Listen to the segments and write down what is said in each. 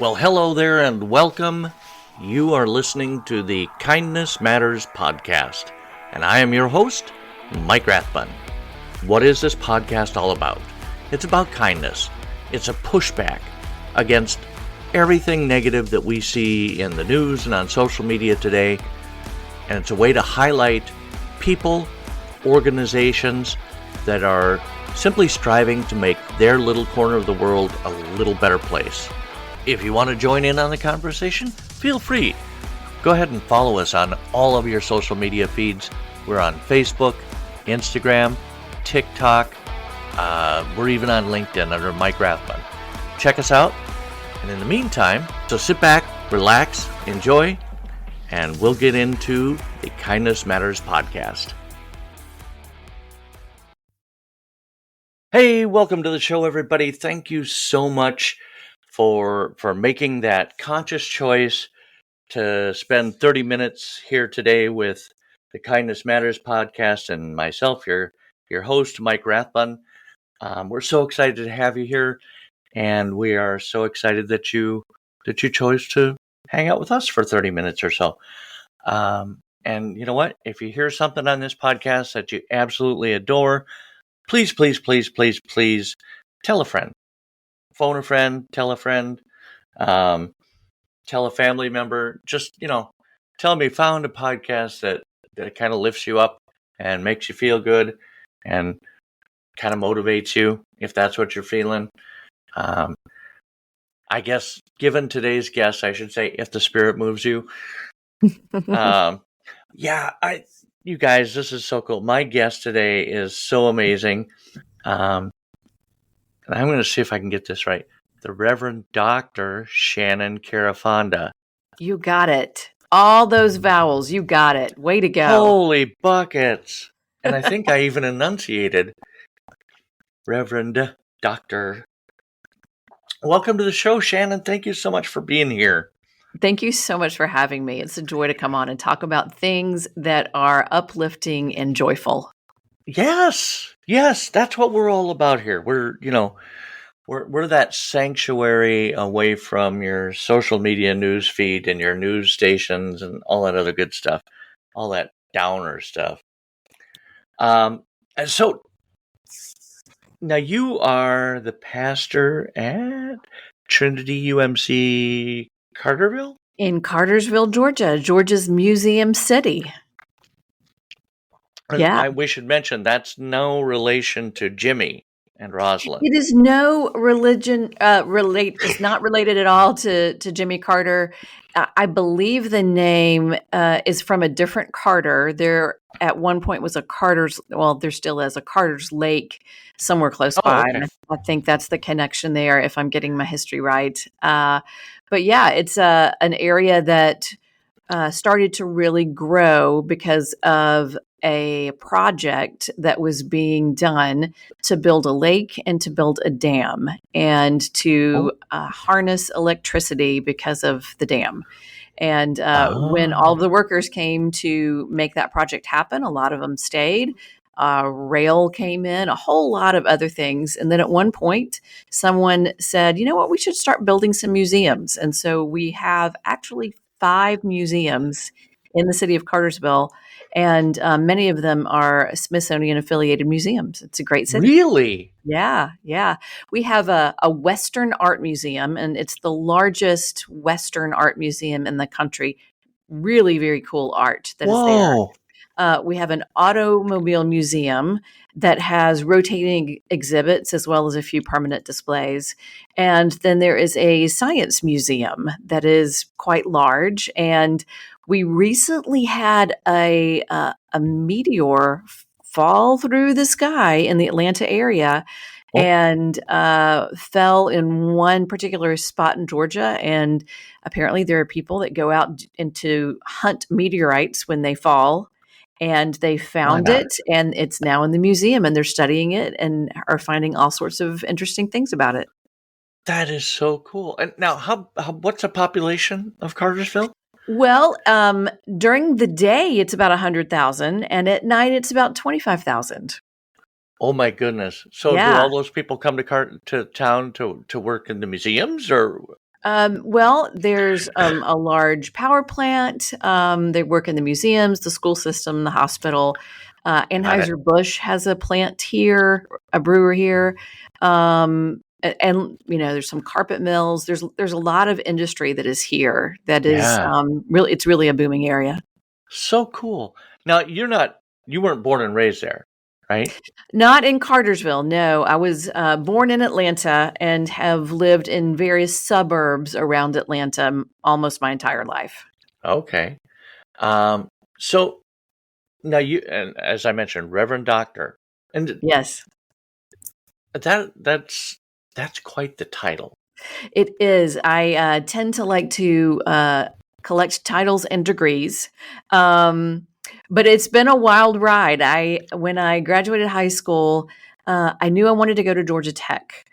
Well, hello there and welcome. You are listening to the Kindness Matters podcast, and I am your host, Mike Rathbun. What is this podcast all about? It's about kindness. It's a pushback against everything negative that we see in the news and on social media today, and it's a way to highlight people, organizations that are simply striving to make their little corner of the world a little better place. If you want to join in on the conversation, feel free. Go ahead and follow us on all of your social media feeds. We're on Facebook, Instagram, TikTok. We're even on LinkedIn under Mike Rathbun. Check us out. And in the meantime, so sit back, relax, enjoy, and we'll get into the Kindness Matters podcast. Hey, welcome to the show, everybody. Thank you so much for making that conscious choice to spend 30 minutes here today with the Kindness Matters podcast and myself, your host, Mike Rathbun. We're so excited to have you here, and we are so excited that you chose to hang out with us for 30 minutes or so. And you know what? If you hear something on this podcast that you absolutely adore, please tell a friend. Phone a friend, tell a friend, tell a family member. Just, tell them you found a podcast that kind of lifts you up and makes you feel good and kind of motivates you, if that's what you're feeling. I guess, given today's guest, I should say, if the spirit moves you. You guys, this is so cool. My guest today is so amazing. And I'm going to see if I can get this right. The Reverend Dr. Shannon Carafonda. You got it. All those vowels, you got it. Way to go. Holy buckets. And I think I even enunciated Reverend Dr. Welcome to the show, Shannon. Thank you so much for being here. Thank you so much for having me. It's a joy to come on and talk about things that are uplifting and joyful. Yes, that's what we're all about here. We're that sanctuary away from your social media news feed and your news stations and all that other good stuff, all that downer stuff. And so now you are the pastor at Trinity UMC Carterville? In Cartersville, Georgia, Georgia's Museum City. Yeah. We should mention that's no relation to Jimmy and Rosalind. It is no religion it's not related at all to Jimmy Carter. I believe the name is from a different Carter. There at one point was a Carter's, well, there still is a Carter's Lake somewhere close by. Okay. I think that's the connection there, if I'm getting my history right. But yeah, it's an area that started to really grow because of a project that was being done to build a lake and to build a dam and to harness electricity because of the dam. And when all of the workers came to make that project happen, a lot of them stayed. Rail came in, a whole lot of other things. And then at one point, someone said, you know what, we should start building some museums. And so we have actually 5 museums in the city of Cartersville, and many of them are Smithsonian affiliated museums. It's a great city. Really? Yeah. We have a Western art museum, and it's the largest Western art museum in the country. Really, very cool art that is there. We have an automobile museum that has rotating exhibits as well as a few permanent displays. And then there is a science museum that is quite large. And we recently had a meteor fall through the sky in the Atlanta area and fell in one particular spot in Georgia. And apparently there are people that go out and to hunt meteorites when they fall. And they found it, and it's now in the museum, and they're studying it and are finding all sorts of interesting things about it. That is so cool. And now, what's the population of Cartersville? Well, during the day, it's about 100,000, and at night, it's about 25,000. Oh my goodness! So do all those people come to town to work in the museums, or Well, there's a large power plant. They work in the museums, the school system, the hospital. Got it. Anheuser-Busch has a plant here, a brewer here. And there's some carpet mills. There's a lot of industry that is here. That is Yeah. really, it's really a booming area. So cool. Now, you weren't born and raised there, right? Not in Cartersville, no. I was born in Atlanta and have lived in various suburbs around Atlanta almost my entire life. Okay. So now and as I mentioned, Reverend Doctor, and Yes. that's quite the title. It is. I tend to like to collect titles and degrees. But it's been a wild ride. When I graduated high school, I knew I wanted to go to Georgia Tech.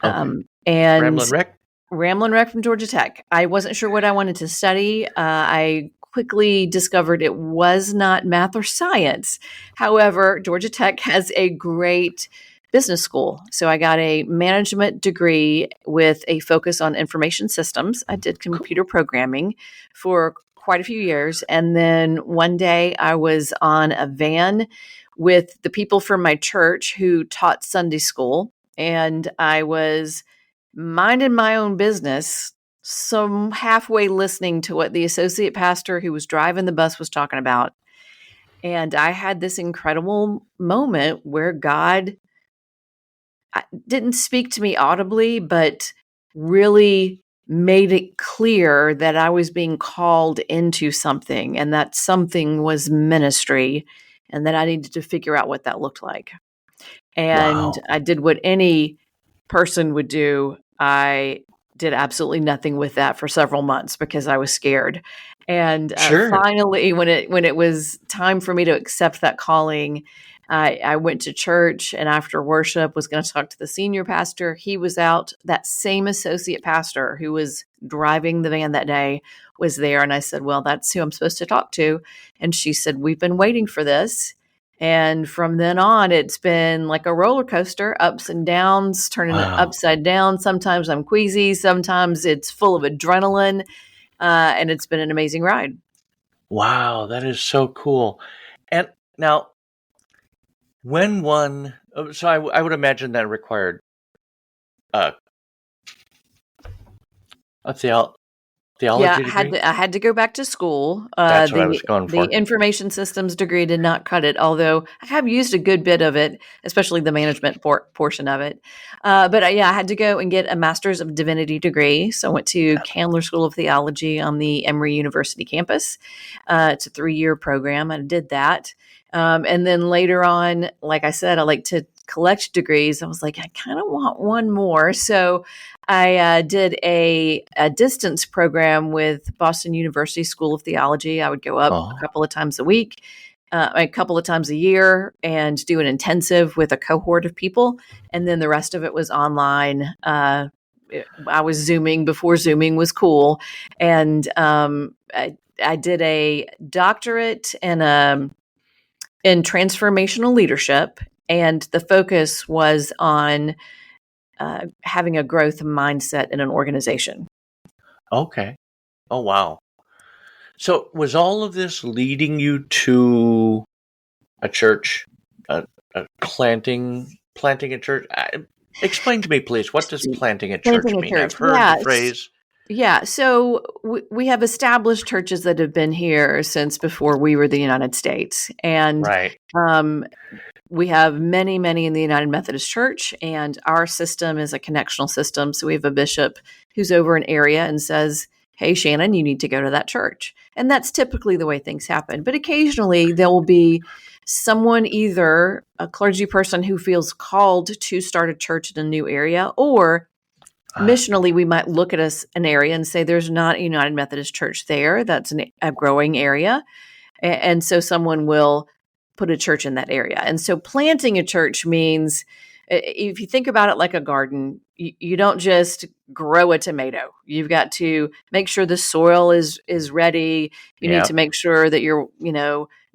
Okay. And Ramblin' Wreck. Ramblin' Wreck from Georgia Tech. I wasn't sure what I wanted to study. I quickly discovered it was not math or science. However, Georgia Tech has a great business school. So I got a management degree with a focus on information systems. I did computer programming for quite a few years. And then one day I was on a van with the people from my church who taught Sunday school. And I was minding my own business, some halfway listening to what the associate pastor who was driving the bus was talking about. And I had this incredible moment where God didn't speak to me audibly, but really made it clear that I was being called into something, and that something was ministry, and that I needed to figure out what that looked like. And Wow. I did what any person would do. I did absolutely nothing with that for several months because I was scared. And Sure. finally, when it was time for me to accept that calling, I went to church, and after worship was going to talk to the senior pastor. He was out. That same associate pastor who was driving the van that day was there. And I said, well, that's who I'm supposed to talk to. And she said, we've been waiting for this. And from then on, it's been like a roller coaster, ups and downs, turning it Wow. upside down. Sometimes I'm queasy. Sometimes it's full of adrenaline. And it's been an amazing ride. Wow, that is so cool. And now, I would imagine that required uh, a Yeah, theology degree. I had to go back to school. That's what I was going The for. information systems degree did not cut it, although I have used a good bit of it, especially the management portion of it. Yeah, I had to go and get a Master's of Divinity degree. So I went to Candler School of Theology on the Emory University campus. It's a 3-year program. I did that. And then later on, like I said, I like to collect degrees. I was like, I kind of want one more. So I did a distance program with Boston University School of Theology. I would go up a Oh, couple of times a week, a couple of times a year, and do an intensive with a cohort of people. And then the rest of it was online. I was Zooming before Zooming was cool. And I did a doctorate in transformational leadership. And the focus was on having a growth mindset in an organization. okay. Oh, wow. So, was all of this leading you to a church, planting a church? Explain to me, please. What does planting a church Planting a mean? I've church, heard the yes. phrase. Yeah, so we have established churches that have been here since before we were the United States. And Right. um, we have many, many in the United Methodist Church, and our system is a connectional system. So we have a bishop who's over an area and says, hey, Shannon, you need to go to that church. And that's typically the way things happen. But occasionally there will be someone, either a clergy person who feels called to start a church in a new area, or missionally, we might look at an area and say there's not a United Methodist Church there. That's a growing area. And so someone will put a church in that area. And so planting a church means, if you think about it like a garden, you don't just grow a tomato. You've got to make sure the soil is ready. You need to Yep. make sure that you're,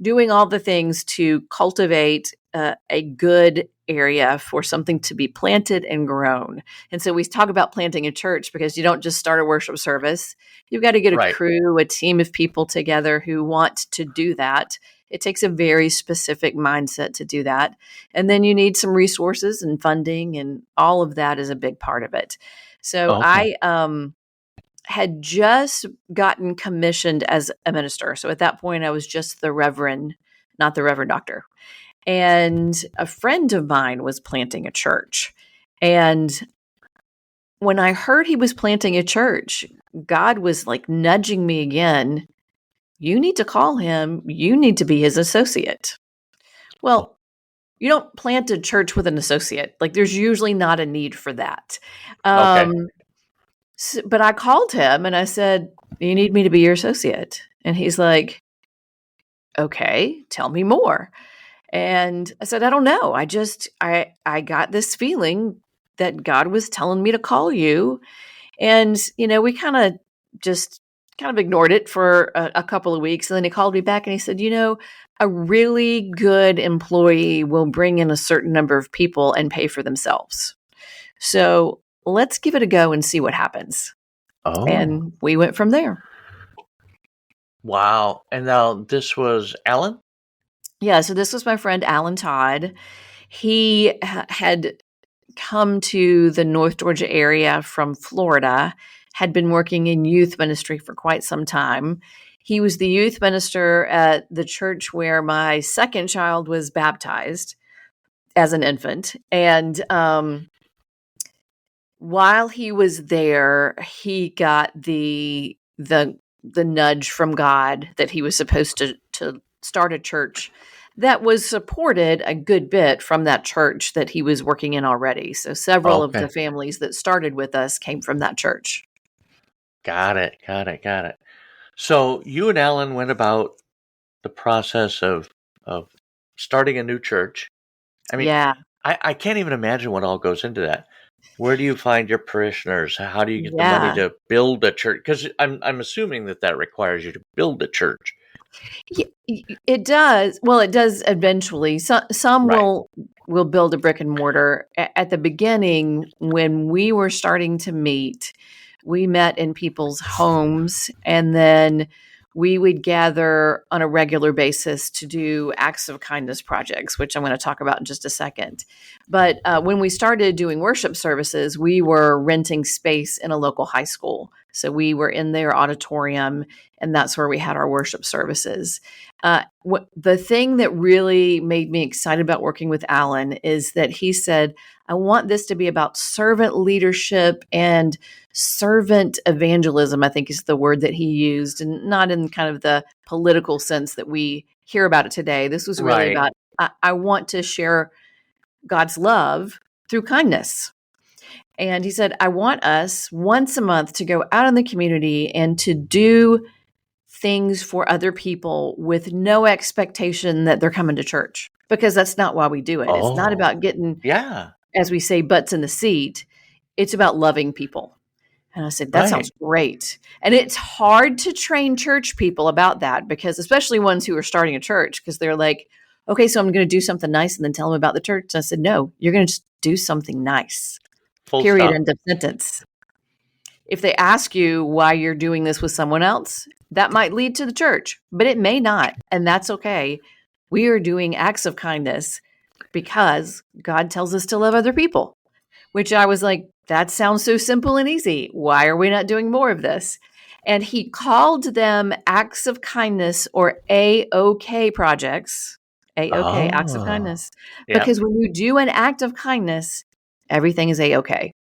doing all the things to cultivate a good area for something to be planted and grown. And so we talk about planting a church because you don't just start a worship service. You've got to get a Right. crew, a team of people together who want to do that. It takes a very specific mindset to do that. And then you need some resources and funding, and all of that is a big part of it. So Okay. I had just gotten commissioned as a minister. So at that point, I was just the reverend, not the reverend doctor. And a friend of mine was planting a church. And when I heard he was planting a church, God was like nudging me again. You need to call him. You need to be his associate. Well, you don't plant a church with an associate. Like there's usually not a need for that. Okay. But I called him and I said, you need me to be your associate. And he's like, okay, tell me more. And I said, I don't know. I got this feeling that God was telling me to call you. And, we just kind of ignored it for a couple of weeks. And then he called me back and he said, a really good employee will bring in a certain number of people and pay for themselves. So let's give it a go and see what happens. Oh. And we went from there. Wow. And now this was Alan? Yeah. So this was my friend, Alan Todd. He had come to the North Georgia area from Florida, had been working in youth ministry for quite some time. He was the youth minister at the church where my second child was baptized as an infant. And while he was there, he got the nudge from God that he was supposed to start a church that was supported a good bit from that church that he was working in already. So several of Okay. the families that started with us came from that church. Got it. So you and Alan went about the process of starting a new church. I mean, Yeah. I can't even imagine what all goes into that. Where do you find your parishioners? How do you get the money Yeah. to build a church? Because I'm assuming that requires you to build a church. It does. Well, it does eventually. Some Right. will build a brick and mortar. At the beginning, when we were starting to meet, we met in people's homes, and then we would gather on a regular basis to do acts of kindness projects, which I'm going to talk about in just a second. But when we started doing worship services, we were renting space in a local high school. So we were in their auditorium, and that's where we had our worship services. The thing that really made me excited about working with Alan is that he said, I want this to be about servant leadership and servant evangelism, I think is the word that he used, and not in kind of the political sense that we hear about it today. This was really Right. about, I want to share God's love through kindness. And he said, I want us once a month to go out in the community and to do things for other people with no expectation that they're coming to church, because that's not why we do it. It's not Oh, about getting, yeah. as we say, butts in the seat. It's about loving people. And I said, that Right. sounds great. And it's hard to train church people about that, because especially ones who are starting a church, because they're like, okay, so I'm going to do something nice and then tell them about the church. And I said, no, you're going to just do something nice. Full Period. stop. End of sentence. If they ask you why you're doing this with someone else, that might lead to the church, but it may not. And that's okay. We are doing acts of kindness because God tells us to love other people, which I was like, that sounds so simple and easy. Why are we not doing more of this? And he called them acts of kindness, or AOK projects. AOK, acts of Oh, kindness. yeah. Because when you do an act of kindness, everything is AOK.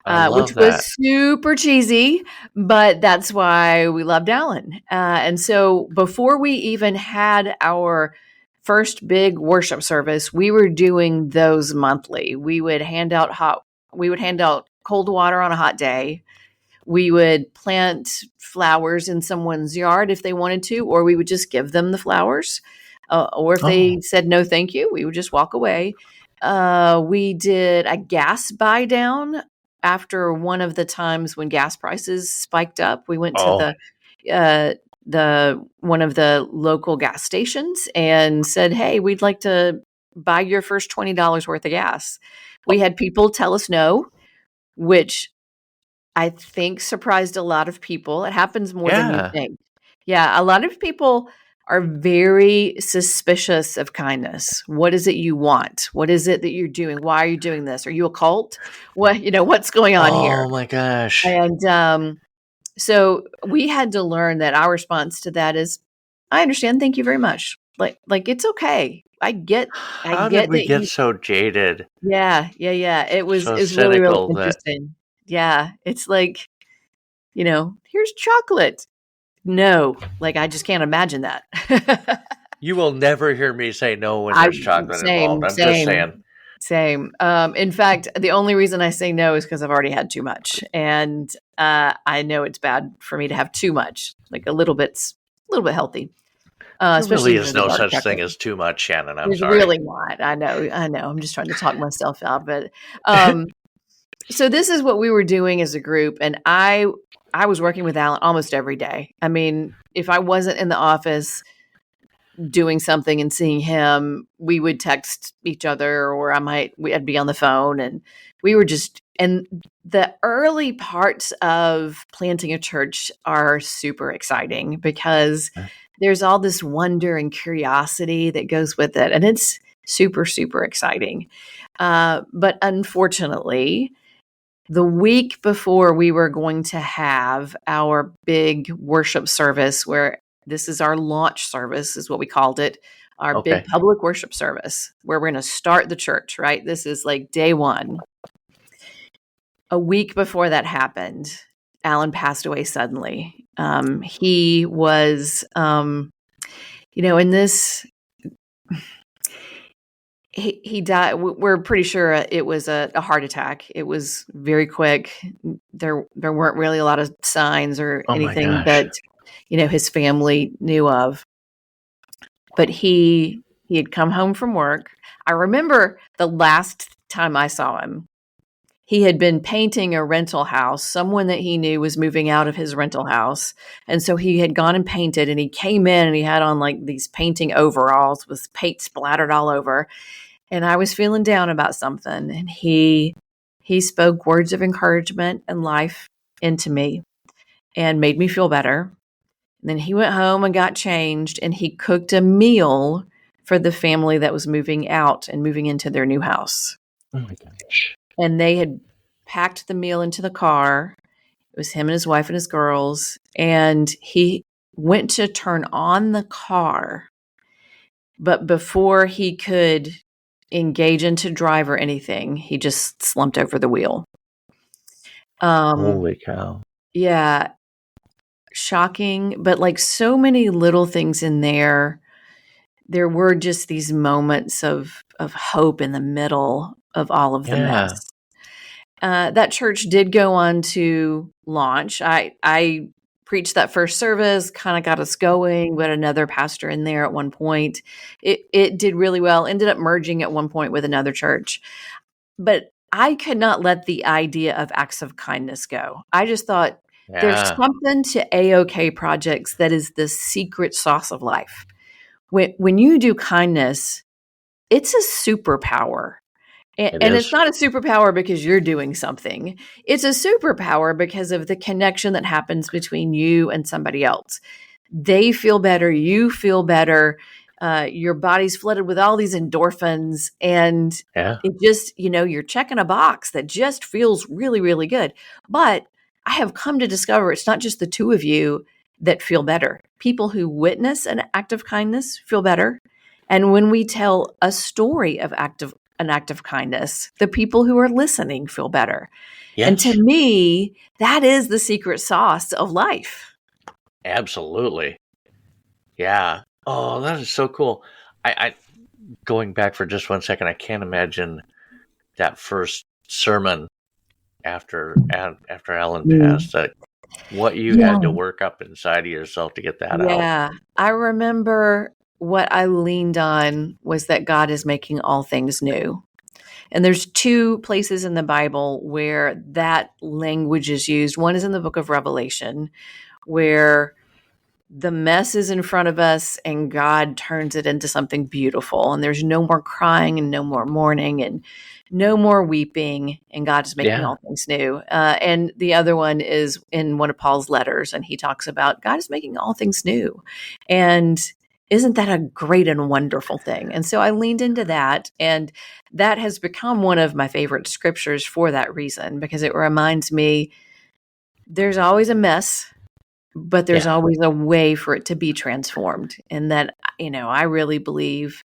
I Which love that. was super cheesy, but that's why we loved Alan. And so before we even had our first big worship service, we were doing those monthly. We would hand out cold water on a hot day. We would plant flowers in someone's yard if they wanted to, or we would just give them the flowers. Or if they Oh, said no, thank you, we would just walk away. We did a gas buy down after one of the times when gas prices spiked up. We went to oh, the one of the local gas stations and said, "Hey, we'd like to buy your first $20 worth of gas. We had people tell us no, which I think surprised a lot of people. It happens more than you Yeah. think. Yeah, a lot of people are very suspicious of kindness. What is it you want? What is it that you're doing? Why are you doing this? Are you a cult? What's going on here? Oh my gosh. And so we had to learn that our response to that is, I understand. Thank you very much. Like it's okay. I How did get we that get you. so jaded, Yeah. so It was really, really cynical that interesting. Yeah. It's like, here's chocolate. No, like I just can't imagine that. you will never hear me say no when I there's chocolate involved. same, I'm just same, saying. same. In fact, the only reason I say no is because I've already had too much, and I know it's bad for me to have too much. Like a little bit healthy, There especially really is the no dark such thing chocolate. as too much, Shannon. I'm There's sorry. really not. I know. I'm just trying to talk myself out, but so this is what we were doing as a group, and I was working with Alan almost every day. I mean, if I wasn't in the office doing something and seeing him, we would text each other, or I'd be on the phone, and we were just. And the early parts of planting a church are super exciting because there's all this wonder and curiosity that goes with it, and it's super, super exciting. But unfortunately, the week before we were going to have our big worship service, where this is our launch service, is what we called it, our big Okay. public worship service, where we're going to start the church, right? This is like day one. A week before that happened, Alan passed away suddenly. He was, in this, he died. We're pretty sure it was a heart attack. It was very quick. There weren't really a lot of signs or Oh my anything gosh. that his family knew of. But he had come home from work. I remember the last time I saw him. He had been painting a rental house. Someone that he knew was moving out of his rental house. And so he had gone and painted, and he came in and he had on like these painting overalls with paint splattered all over. And I was feeling down about something, and he spoke words of encouragement and life into me and made me feel better. And then he went home and got changed, and he cooked a meal for the family that was moving out and moving into their new house. Oh my gosh. And they had packed the meal into the car. It was him and his wife and his girls. And he went to turn on the car. But before he could engage into drive or anything, he just slumped over the wheel. Holy cow. Yeah, shocking, but like so many little things in there were just these moments of hope in the middle of all of the Yeah. mess. That church did go on to launch. I preached that first service, kind of got us going. We had another pastor in there at one point. It did really well. Ended up merging at one point with another church, but I could not let the idea of acts of kindness go. I just thought there's Yeah. something to AOK projects that is the secret sauce of life. When you do kindness, it's a superpower. It And it's is. not a superpower because you're doing something. It's a superpower because of the connection that happens between you and somebody else. They feel better. You feel better. Your body's flooded with all these endorphins. And Yeah. it just, you're checking a box that just feels really, really good. But I have come to discover it's not just the two of you that feel better. People who witness an act of kindness feel better. And when we tell a story of an act of kindness, the people who are listening feel better. And to Yes. me, that is the secret sauce of life. Absolutely. Yeah. Oh, that is so cool. I going back for just 1 second, I can't imagine that first sermon after Alan Mm. passed. That what you had to Yeah. work up inside of yourself to get that out. Yeah. I remember what I leaned on was that God is making all things new. And there's two places in the Bible where that language is used. One is in the book of Revelation, where the mess is in front of us and God turns it into something beautiful. And there's no more crying and no more mourning and no more weeping. And God is making Yeah. all things new. And the other one is in one of Paul's letters. And he talks about God is making all things new. And isn't that a great and wonderful thing? And so I leaned into that. And that has become one of my favorite scriptures for that reason, because it reminds me there's always a mess, but there's Yeah. always a way for it to be transformed. And that, I really believe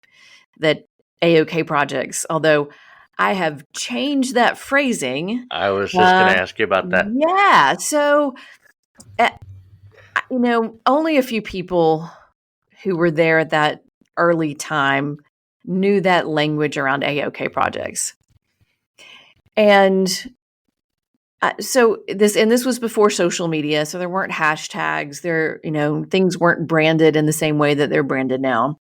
that AOK projects, although I have changed that phrasing. I was just going to ask you about that. Yeah. So, uh, only a few people who were there at that early time knew that language around AOK projects. And so this was before social media, so there weren't hashtags. Things weren't branded in the same way that they're branded now.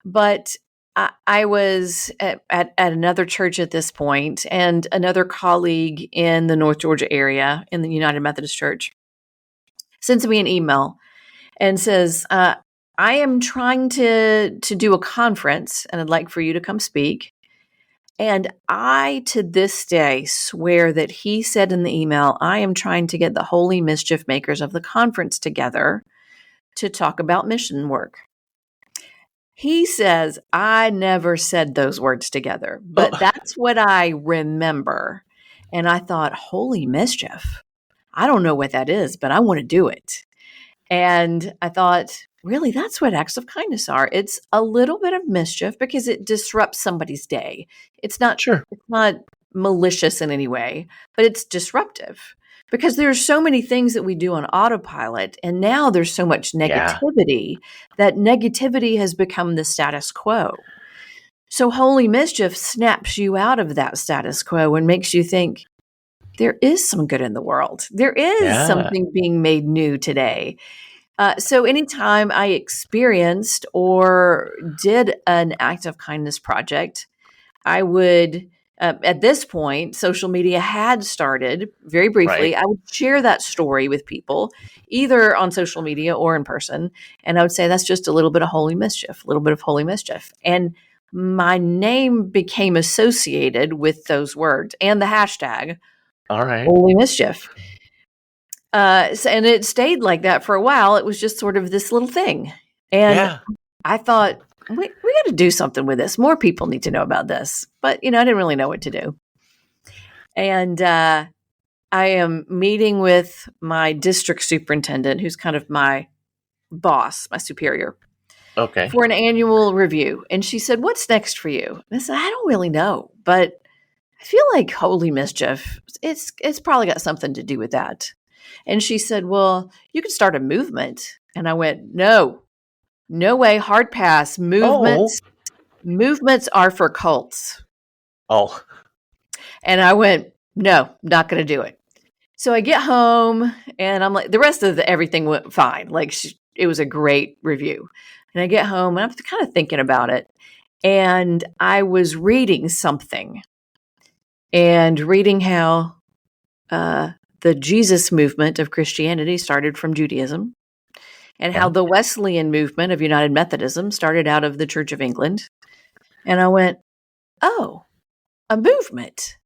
But I was at another church at this point, and another colleague in the North Georgia area in the United Methodist Church sends me an email and says, "I am trying to do a conference, and I'd like for you to come speak." And I, to this day, swear that he said in the email, "I am trying to get the holy mischief makers of the conference together to talk about mission work." He says, I never said those words together, but that's what I remember. And I thought, holy mischief. I don't know what that is, but I want to do it. And I thought, really, that's what acts of kindness are. It's a little bit of mischief because it disrupts somebody's day. It's not malicious in any way, but it's disruptive because there's so many things that we do on autopilot. And now there's so much negativity that negativity has become the status quo. So holy mischief snaps you out of that status quo and makes you think there is some good in the world. There is something being made new today. So anytime I experienced or did an act of kindness project, I would, at this point, social media had started very briefly. Right. I would share that story with people, either on social media or in person. And I would say, that's just a little bit of holy mischief, a little bit of holy mischief. And my name became associated with those words and the hashtag All right. holy mischief. And it stayed like that for a while. It was just sort of this little thing. And I thought, we got to do something with this. More people need to know about this. But, I didn't really know what to do. And I am meeting with my district superintendent, who's kind of my boss, my superior, for an annual review. And she said, what's next for you? And I said, I don't really know, but I feel like holy mischief, it's probably got something to do with that. And she said, well, you could start a movement. And I went, no way, hard pass. Movements are for cults. Oh. And I went, no, not going to do it. So I get home and I'm like, the rest of everything went fine. Like it was a great review. And I get home and I'm kind of thinking about it. And I was reading something and reading how the Jesus movement of Christianity started from Judaism, and how the Wesleyan movement of United Methodism started out of the Church of England. And I went, oh, a movement.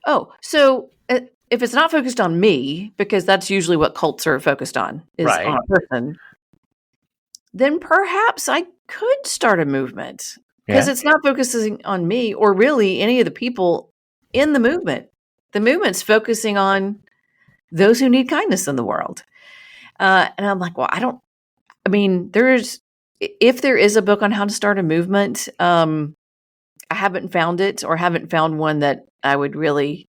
Oh, so if it's not focused on me, because that's usually what cults are focused on, is on a person, then perhaps I could start a movement because it's not focusing on me or really any of the people in the movement. The movement's focusing on those who need kindness in the world. And I'm like, well, if there is a book on how to start a movement, I haven't found it or haven't found one that I would really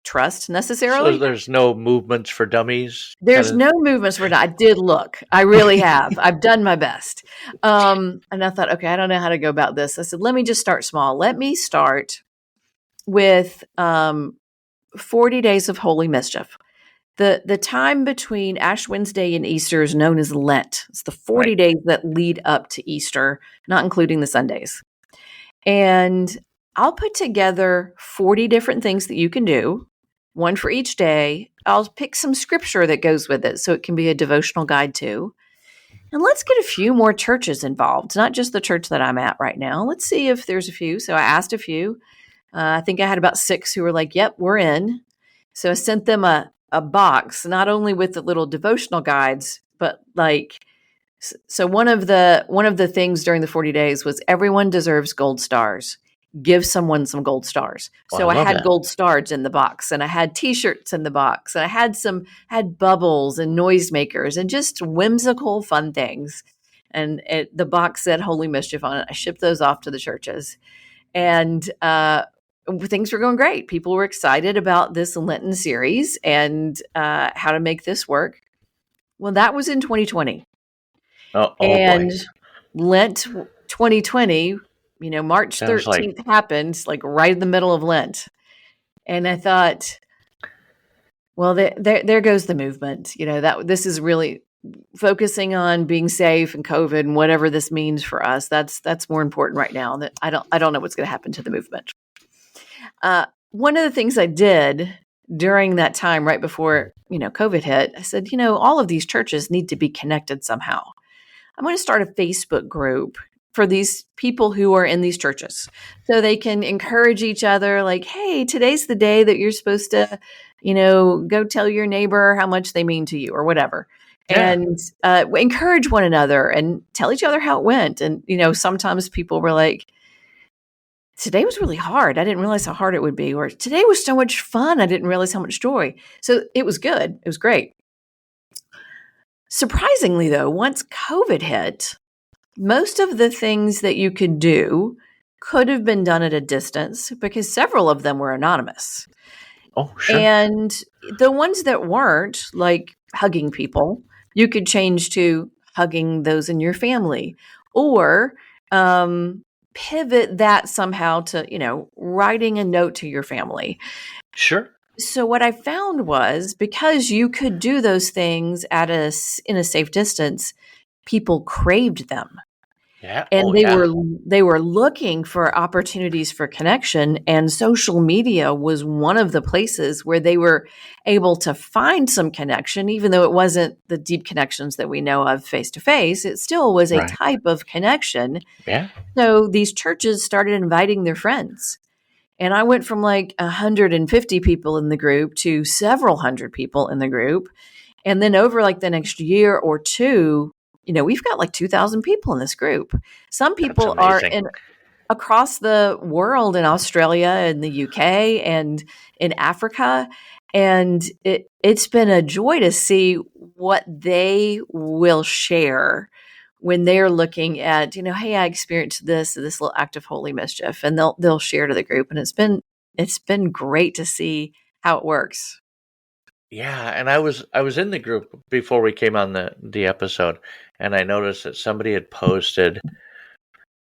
trust necessarily. So there's no movements for dummies? There's no movements for dummies. I did look. I really have. I've done my best. And I thought, okay, I don't know how to go about this. I said, let me just start small. Let me start with 40 days of holy mischief. The time between Ash Wednesday and Easter is known as Lent. It's the 40 days that lead up to Easter, not including the Sundays. And I'll put together 40 different things that you can do, one for each day. I'll pick some scripture that goes with it, so it can be a devotional guide too. And let's get a few more churches involved, not just the church that I'm at right now. Let's see if there's a few. So I asked a few. I think I had about 6 who were like, yep, we're in. So I sent them a box, not only with the little devotional guides, but like, so one of the things during the 40 days was everyone deserves gold stars. Give someone some gold stars. Well, I So I love had that. gold stars in the box, and I had t-shirts in the box, and I had bubbles and noisemakers and just whimsical fun things. And the box said Holy Mischief on it. I shipped those off to the churches. And things were going great. People were excited about this Lenten series and how to make this work. Well, that was in 2020. Oh boy. And Lent 2020, March Sounds like 13th happened, like right in the middle of Lent. And I thought, well, there goes the movement. That this is really focusing on being safe and COVID and whatever this means for us. That's more important right now. That I don't know what's going to happen to the movement. One of the things I did during that time, right before COVID hit, I said, all of these churches need to be connected somehow. I'm going to start a Facebook group for these people who are in these churches so they can encourage each other, like, hey, today's the day that you're supposed to, go tell your neighbor how much they mean to you or whatever. yeah. And encourage one another and tell each other how it went. And, sometimes people were like, today was really hard. I didn't realize how hard it would be. Or today was so much fun. I didn't realize how much joy. So it was good. It was great. Surprisingly, though, once COVID hit, most of the things that you could do could have been done at a distance because several of them were anonymous. Oh, sure. And the ones that weren't, like hugging people, you could change to hugging those in your family or pivot that somehow to, writing a note to your family. Sure. So what I found was because you could do those things in a safe distance, people craved them. Yeah. And Oh, they yeah. were looking for opportunities for connection, and social media was one of the places where they were able to find some connection, even though it wasn't the deep connections that we know of face to face. It still was a Right. type of connection. Yeah. So these churches started inviting their friends. And I went from like 150 people in the group to several hundred people in the group. And then over like the next year or two, we've got like 2,000 people in this group. Some That's people are amazing. across the world in Australia and the UK and in Africa. And it's been a joy to see what they will share when they're looking at, hey, I experienced this little act of holy mischief, and they'll share to the group. And it's been great to see how it works. Yeah, and I was in the group before we came on the episode, and I noticed that somebody had posted, it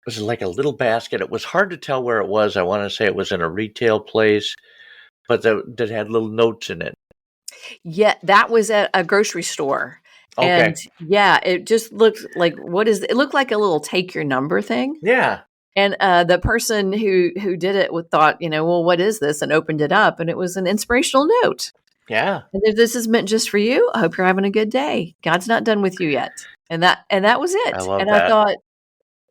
was like a little basket. It was hard to tell where it was. I want to say it was in a retail place, but that had little notes in it. Yeah, that was at a grocery store. Okay. And yeah, it just looked like it looked like a little take your number thing. Yeah. And the person who did it thought, well, what is this? And opened it up, and it was an inspirational note. Yeah. And if this is meant just for you, I hope you're having a good day. God's not done with you yet. And that was I it. love And I that. thought,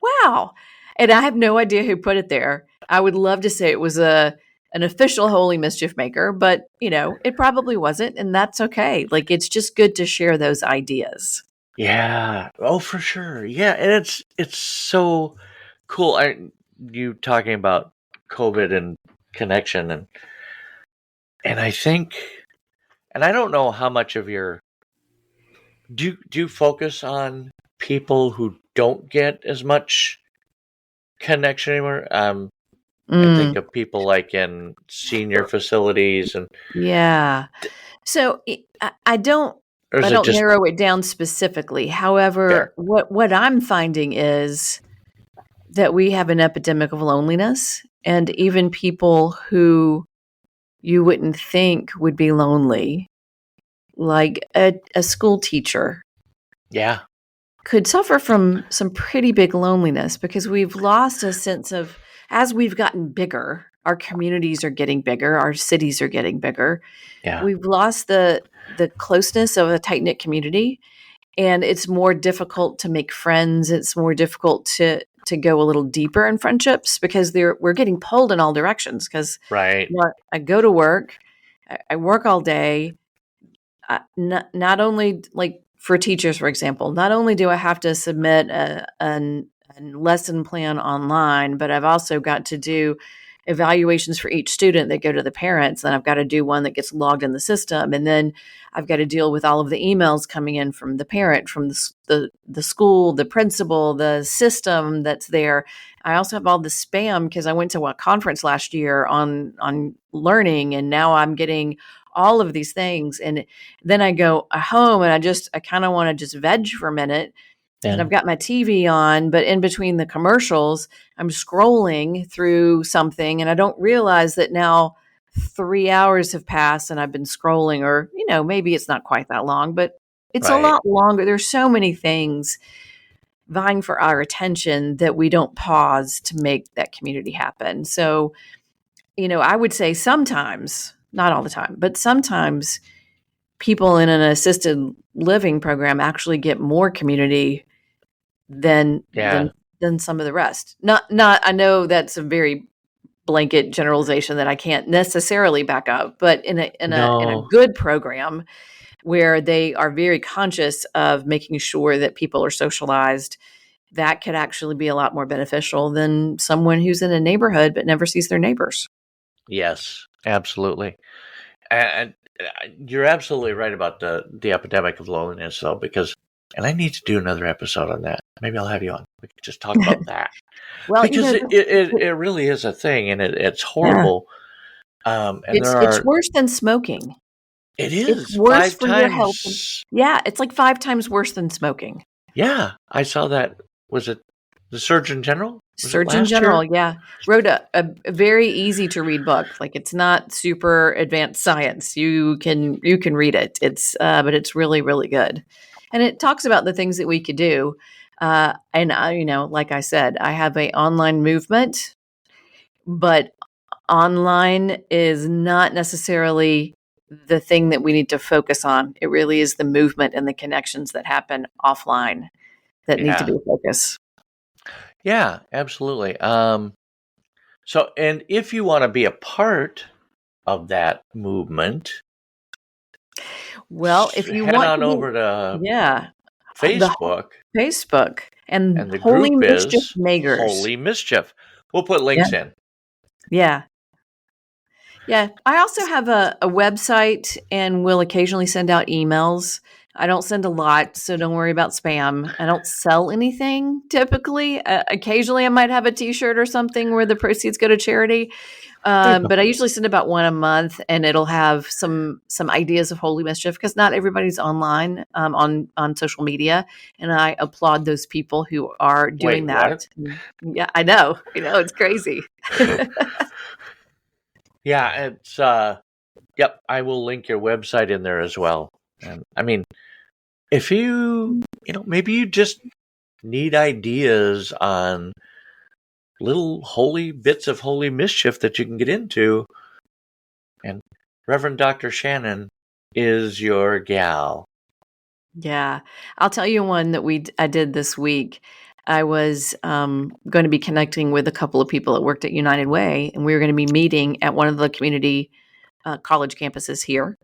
wow. And I have no idea who put it there. I would love to say it was an official holy mischief maker, but it probably wasn't, and that's okay. Like, it's just good to share those ideas. Yeah. Oh, for sure. Yeah, and it's so cool. You talking about COVID and connection and I think, and I don't know how much of your do you focus on people who don't get as much connection anymore? I think of people like in senior facilities Yeah. So I don't or is it just narrow it down specifically. However, fair? what I'm finding is that we have an epidemic of loneliness, and even people who you wouldn't think would be lonely, like a school teacher, Yeah. could suffer from some pretty big loneliness because we've lost a sense of, as we've gotten bigger, our communities are getting bigger, our cities are getting bigger. Yeah. We've lost the closeness of a tight-knit community. and it's more difficult to make friends. It's more difficult to go a little deeper in friendships because we're getting pulled in all directions. Because Right. I go to work, I work all day. Not only like for teachers, for example, not only do I have to submit a lesson plan online, but I've also got to do evaluations for each student that go to the parents. And I've got to do one that gets logged in the system. And then I've got to deal with all of the emails coming in from the parent, from the school, the principal, the system that's there. I also have all the spam because I went to a conference last year on learning, and now I'm getting all of these things. And then I go home and I kind of want to just veg for a minute. And I've got my TV on, but in between the commercials, I'm scrolling through something and I don't realize that now 3 hours have passed and I've been scrolling, or, maybe it's not quite that long, but it's a lot longer. There's so many things vying for our attention that we don't pause to make that community happen. So, I would say sometimes, not all the time, but sometimes people in an assisted living program actually get more community than some of the rest. Not I know that's a very blanket generalization that I can't necessarily back up, but in a good program where they are very conscious of making sure that people are socialized, that could actually be a lot more beneficial than someone who's in a neighborhood but never sees their neighbors. Yes, absolutely. And you're absolutely right about the epidemic of loneliness, though, and I need to do another episode on that. Maybe I'll have you on. We can just talk about that. Well, because it really is a thing, and it's horrible. Yeah. It's worse than smoking. It is. It's worse for your health. Yeah, it's like 5 times worse than smoking. Yeah, I saw that. Was it the Surgeon General? Surgeon General, yeah. Wrote a very easy to read book. Like, it's not super advanced science. You can read it. But it's really, really good. And it talks about the things that we could do. And like I said, I have an online movement, but online is not necessarily the thing that we need to focus on. It really is the movement and the connections that happen offline that need to be a focus. Yeah, absolutely. So, and if you want to be a part of that movement, well, if you head want on over to Facebook, and the Holy group Mischief is Makers. Holy Mischief. We'll put links in. Yeah. Yeah. I also have a website, and we'll occasionally send out emails. I don't send a lot, so don't worry about spam. I don't sell anything typically. Occasionally, I might have a T-shirt or something where the proceeds go to charity. But I usually send about one a month, and it'll have some ideas of Holy Mischief, because not everybody's online on social media, and I applaud those people who are doing that. What? Yeah, I know. It's crazy. Yeah, it's yep. I will link your website in there as well. And I mean, if maybe you just need ideas on little holy bits of holy mischief that you can get into, and Reverend Dr. Shannon is your gal. Yeah, I'll tell you one that I did this week. I was going to be connecting with a couple of people that worked at United Way, and we were going to be meeting at one of the community college campuses here.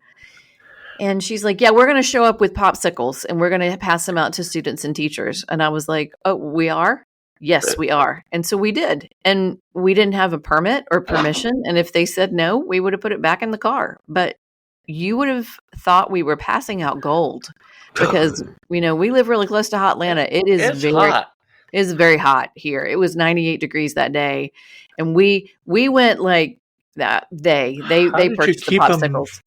And she's like, yeah, we're going to show up with popsicles and we're going to pass them out to students and teachers. And I was like, oh, we are? Yes, we are. And so we did. And we didn't have a permit or permission. And if they said no, we would have put it back in the car. But you would have thought we were passing out gold, because, we live really close to Hotlanta. It's hot. It is very hot here. It was 98 degrees that day. And we went like that day. They purchased the popsicles.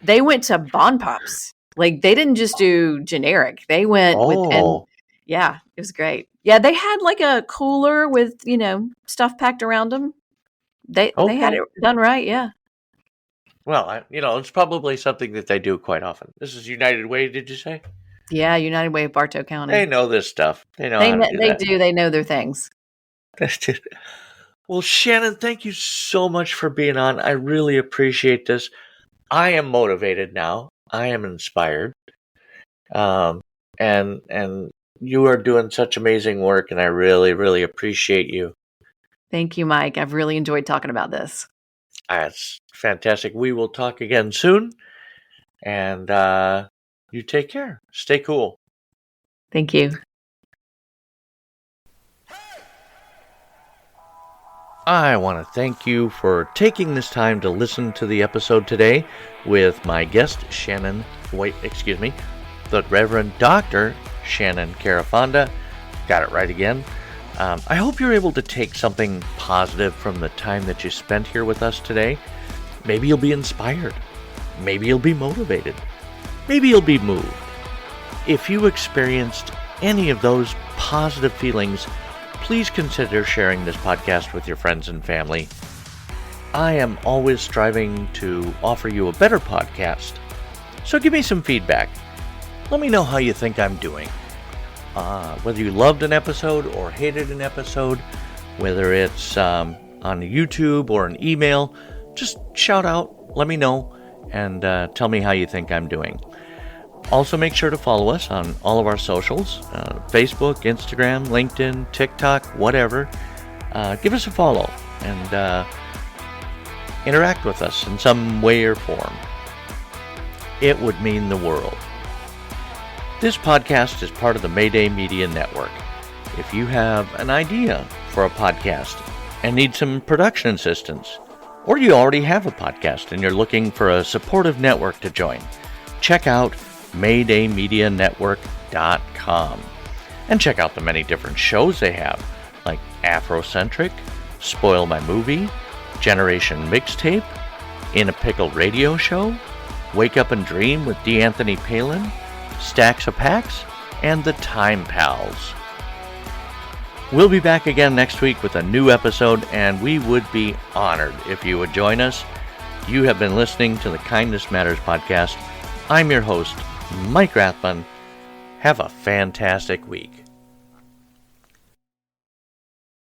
They went to Bon Pops. Like, they didn't just do generic. They went and yeah, it was great. Yeah, they had like a cooler with, stuff packed around them. They had it done right, yeah. Well, it's probably something that they do quite often. This is United Way, did you say? Yeah, United Way of Bartow County. They know this stuff. They know how to do that. They do. They know their things. Well, Shannon, thank you so much for being on. I really appreciate this. I am motivated now. I am inspired. and you are doing such amazing work, and I really, really appreciate you. Thank you, Mike. I've really enjoyed talking about this. That's fantastic. We will talk again soon, and you take care. Stay cool. Thank you. I want to thank you for taking this time to listen to the episode today with my guest, the Reverend Dr. Shannon Carafonda. Got it right again. I hope you're able to take something positive from the time that you spent here with us today. Maybe you'll be inspired. Maybe you'll be motivated. Maybe you'll be moved. If you experienced any of those positive feelings, please consider sharing this podcast with your friends and family. I am always striving to offer you a better podcast, so give me some feedback. Let me know how you think I'm doing. Whether you loved an episode or hated an episode, whether it's on YouTube or an email, just shout out, let me know, and tell me how you think I'm doing. Also, make sure to follow us on all of our socials, Facebook, Instagram, LinkedIn, TikTok, whatever. Give us a follow and interact with us in some way or form. It would mean the world. This podcast is part of the Mayday Media Network. If you have an idea for a podcast and need some production assistance, or you already have a podcast and you're looking for a supportive network to join, check out MaydayMediaNetwork.com and check out the many different shows they have, like Afrocentric, Spoil My Movie, Generation Mixtape, In a Pickle Radio Show, Wake Up and Dream with D. Anthony Palin, Stacks of Packs, and the Time Pals. We'll be back again next week with a new episode, and we would be honored if you would join us. You have been listening to the Kindness Matters podcast. I'm your host, Mike Rathbun. Have a fantastic week.